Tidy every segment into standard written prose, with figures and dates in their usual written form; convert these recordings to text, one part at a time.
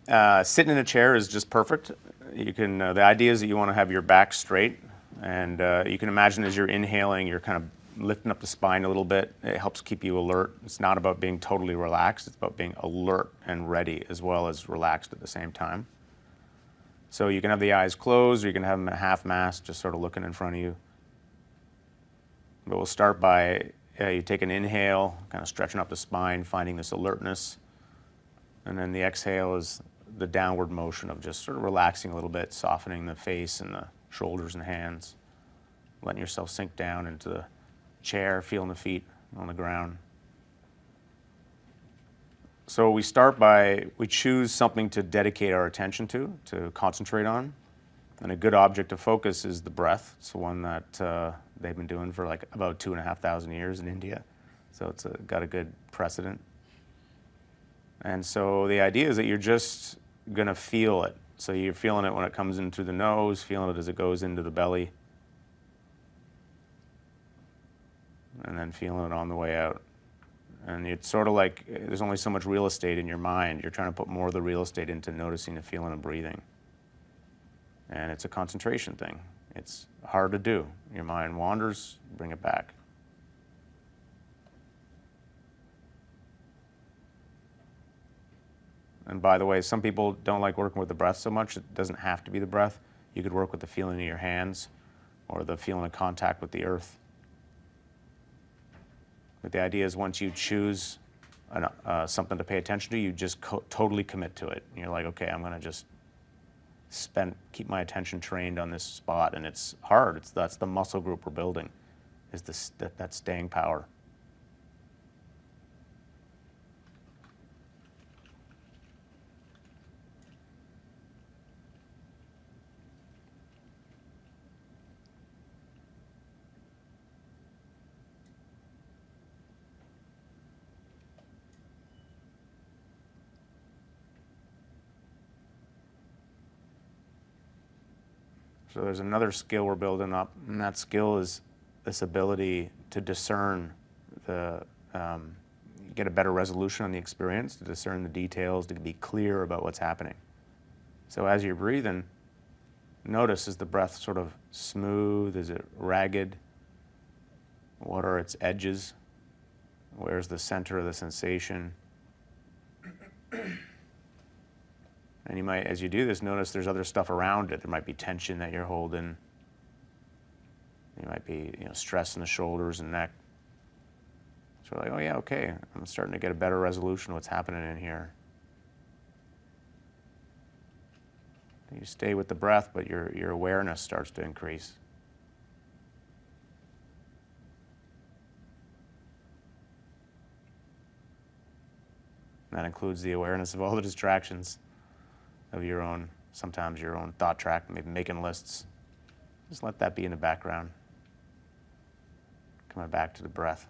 Sitting in a chair is just perfect. You can. The idea is that you want to have your back straight, and you can imagine as you're inhaling, you're kind of lifting up the spine a little bit. It helps keep you alert. It's not about being totally relaxed. It's about being alert and ready as well as relaxed at the same time. So you can have the eyes closed, or you can have them at half mast, just sort of looking in front of you. But we'll start by you take an inhale, kind of stretching up the spine, finding this alertness. And then the exhale is the downward motion of just sort of relaxing a little bit, softening the face and the shoulders and hands, letting yourself sink down into the chair, feeling the feet on the ground. So we start by, we choose something to dedicate our attention to concentrate on. And a good object of focus is the breath. It's the one that they've been doing for like about 2,500 years in India. So it's got a good precedent. And so the idea is that you're just going to feel it. So you're feeling it when it comes in through the nose, feeling it as it goes into the belly, and then feeling it on the way out. And it's sort of like there's only so much real estate in your mind. You're trying to put more of the real estate into noticing the feeling and breathing. And it's a concentration thing. It's hard to do. Your mind wanders, bring it back. And by the way, some people don't like working with the breath so much. It doesn't have to be the breath. You could work with the feeling of your hands or the feeling of contact with the earth. But the idea is once you choose something to pay attention to, you just totally commit to it. And you're like, okay, I'm going to just keep my attention trained on this spot. And it's hard. That's the muscle group we're building, is that staying power. So there's another skill we're building up, and that skill is this ability to discern get a better resolution on the experience, to discern the details, to be clear about what's happening. So as you're breathing, notice, is the breath sort of smooth? Is it ragged? What are its edges? Where's the center of the sensation? And you might, as you do this, notice there's other stuff around it. There might be tension that you're holding. You might be, stress in the shoulders and neck. So like, oh yeah, okay, I'm starting to get a better resolution of what's happening in here. You stay with the breath, but your awareness starts to increase. And that includes the awareness of all the distractions of your own, sometimes your own thought track, maybe making lists. Just let that be in the background. Coming back to the breath.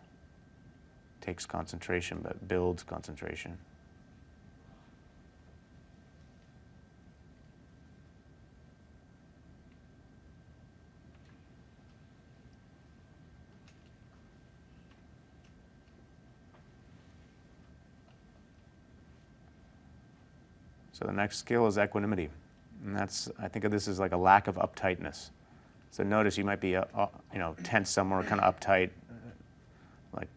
Takes concentration, but builds concentration. So the next skill is equanimity. And I think of this as like a lack of uptightness. So notice you might be, tense somewhere, kind of uptight, like,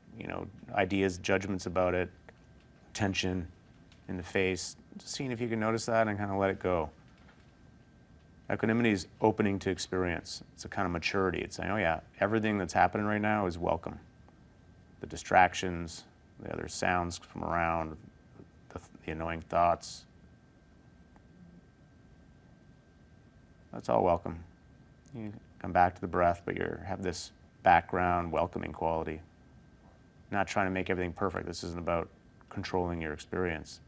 ideas, judgments about it, tension in the face. Just seeing if you can notice that and kind of let it go. Equanimity is opening to experience. It's a kind of maturity. It's saying, oh yeah, everything that's happening right now is welcome. The distractions, the other sounds from around, the annoying thoughts. That's all welcome. You come back to the breath, but you have this background welcoming quality. Not trying to make everything perfect. This isn't about controlling your experience.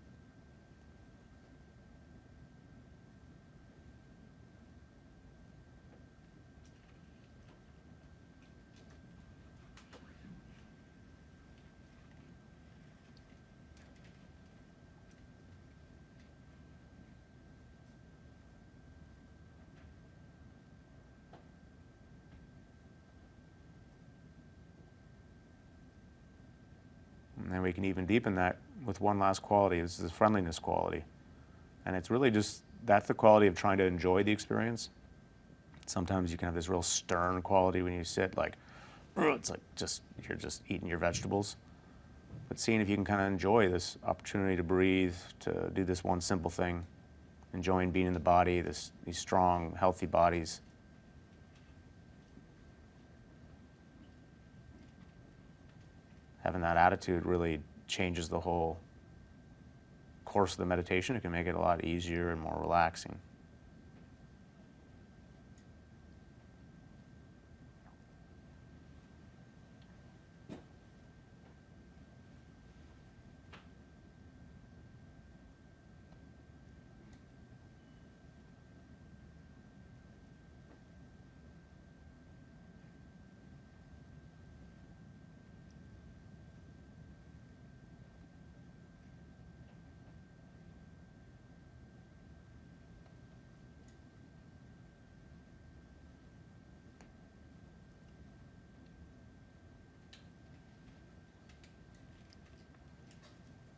And then we can even deepen that with one last quality. This is the friendliness quality. And it's really just, that's the quality of trying to enjoy the experience. Sometimes you can have this real stern quality when you sit, like, it's like you're just eating your vegetables. But seeing if you can kind of enjoy this opportunity to breathe, to do this one simple thing, enjoying being in the body, these strong, healthy bodies. Having that attitude really changes the whole course of the meditation. It can make it a lot easier and more relaxing.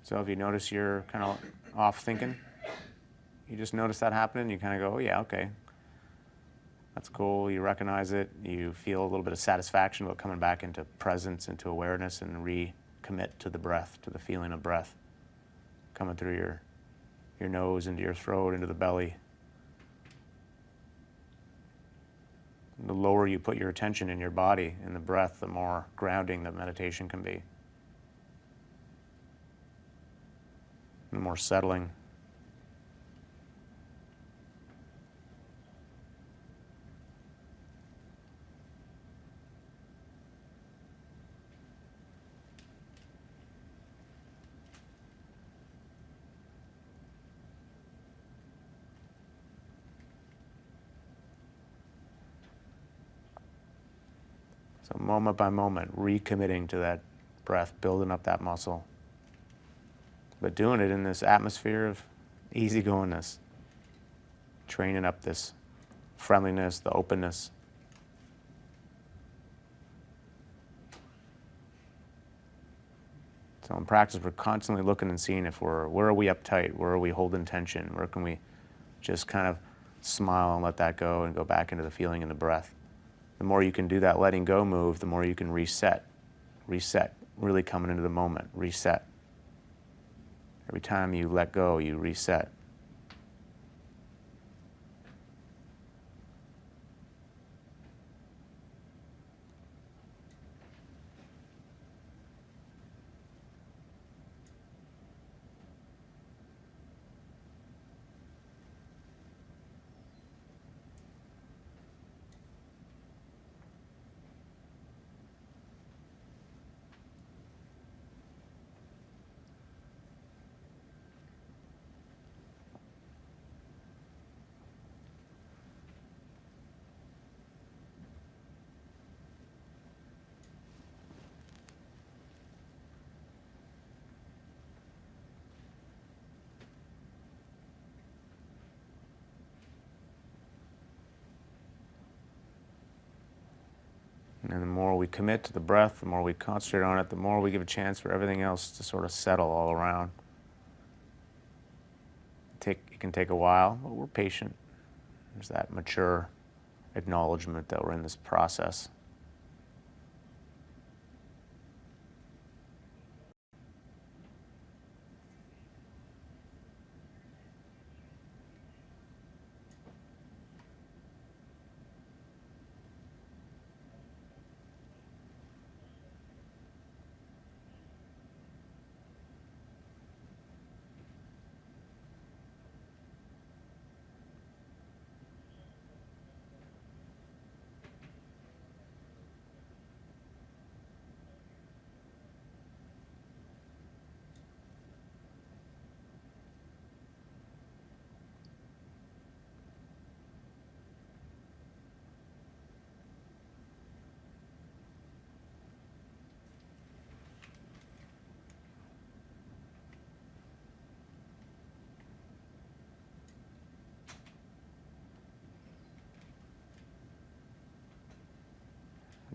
So if you notice you're kind of off thinking, you just notice that happening, you kind of go, oh yeah, okay, that's cool. You recognize it. You feel a little bit of satisfaction about coming back into presence, into awareness, and recommit to the breath, to the feeling of breath coming through your nose, into your throat, into the belly. And the lower you put your attention in your body, in the breath, the more grounding that meditation can be. The more settling. So moment by moment, recommitting to that breath, building up that muscle. But doing it in this atmosphere of easygoingness, training up this friendliness, the openness. So in practice, we're constantly looking and seeing if where are we uptight, where are we holding tension, where can we just kind of smile and let that go and go back into the feeling in the breath. The more you can do that letting go move, the more you can reset, really coming into the moment, reset. Every time you let go, you reset. And the more we commit to the breath, the more we concentrate on it, the more we give a chance for everything else to sort of settle all around. It can take a while, but we're patient. There's that mature acknowledgement that we're in this process.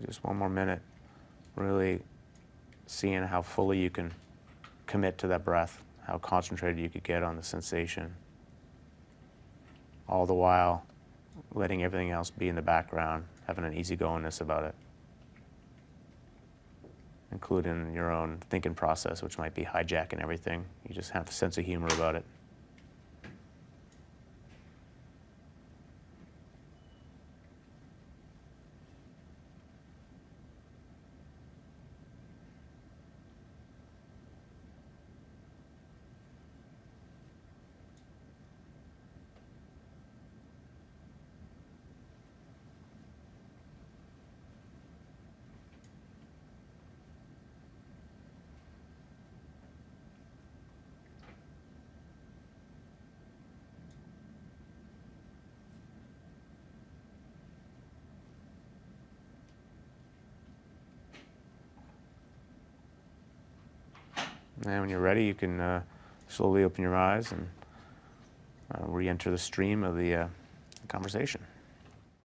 Just one more minute, really seeing how fully you can commit to that breath, how concentrated you could get on the sensation. all the while letting everything else be in the background, having an easygoingness about it, including your own thinking process, which might be hijacking everything. You just have a sense of humor about it. And when you're ready, you can slowly open your eyes and re-enter the stream of the conversation.